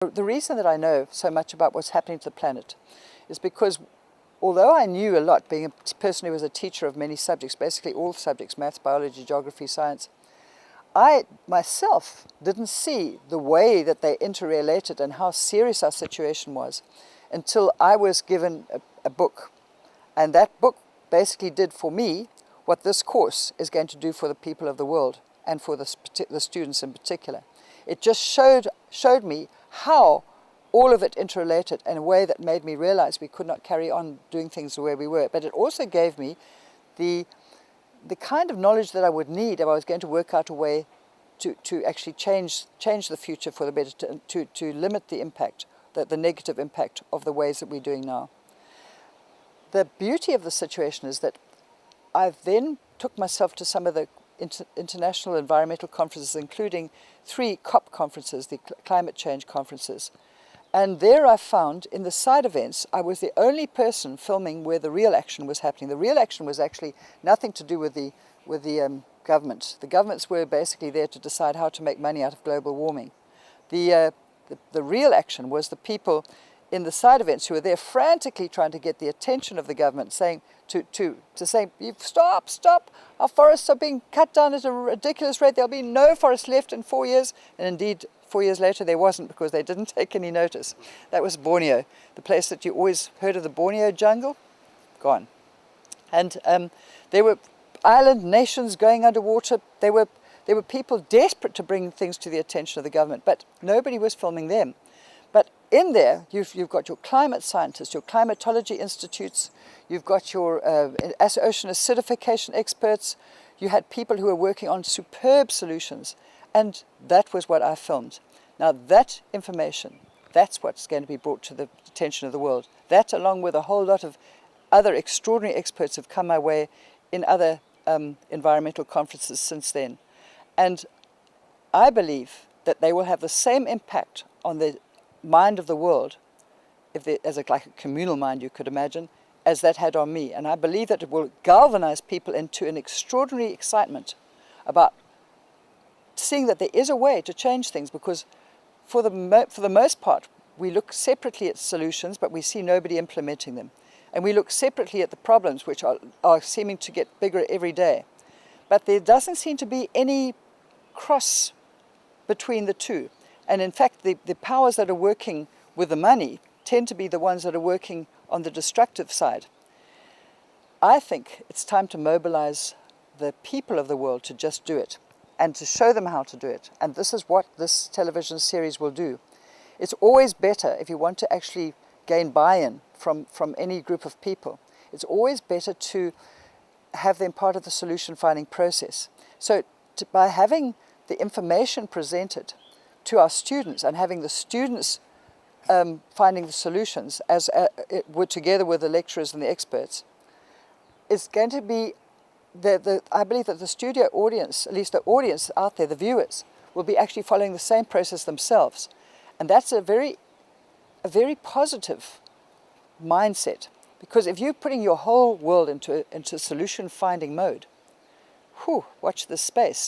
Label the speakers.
Speaker 1: The reason that I know so much about what's happening to the planet is because although I knew a lot, being a person who was a teacher of many subjects, basically all subjects, maths, biology, geography, science, I myself didn't see the way that they interrelated and how serious our situation was until I was given a book. And that book basically did for me what this course is going to do for the people of the world and for the students in particular. It just showed me how all of it interrelated in a way that made me realize we could not carry on doing things the way we were. But it also gave me the kind of knowledge that I would need if I was going to work out a way to actually change the future for the better, to limit the impact, the negative impact of the ways that we're doing now. The beauty of the situation is that I've then took myself to some of the international environmental conferences, including 3 COP conferences, the climate change conferences. And there I found, in the side events, I was the only person filming where the real action was happening. The real action was actually nothing to do with the government. The governments were basically there to decide how to make money out of global warming. The real action was the people in the side events who were there frantically trying to get the attention of the government, saying to say, stop, our forests are being cut down at a ridiculous rate, there'll be no forest left in 4 years. And indeed, 4 years later there wasn't, because they didn't take any notice. That was Borneo, the place that you always heard of, the Borneo jungle, gone. And there were island nations going underwater. There were people desperate to bring things to the attention of the government, but nobody was filming them. But in there, you've got your climate scientists, your climatology institutes, you've got your ocean acidification experts, you had people who were working on superb solutions, and that was what I filmed. Now that information, that's what's going to be brought to the attention of the world. That, along with a whole lot of other extraordinary experts, have come my way in other environmental conferences since then. And I believe that they will have the same impact on the mind of the world, like a communal mind you could imagine, as that had on me. And I believe that it will galvanize people into an extraordinary excitement about seeing that there is a way to change things, because for the most part we look separately at solutions, but we see nobody implementing them. And we look separately at the problems, which are seeming to get bigger every day. But there doesn't seem to be any cross between the two. And in fact, the powers that are working with the money tend to be the ones that are working on the destructive side. I think it's time to mobilize the people of the world to just do it, and to show them how to do it. And this is what this television series will do. It's always better, if you want to actually gain buy-in from any group of people, it's always better to have them part of the solution-finding process. So by having the information presented to our students and having the students finding the solutions together with the lecturers and the experts, it's going to be, I believe that the studio audience, at least the audience out there, the viewers, will be actually following the same process themselves. And that's a very positive mindset, because if you're putting your whole world into solution-finding mode, watch this space.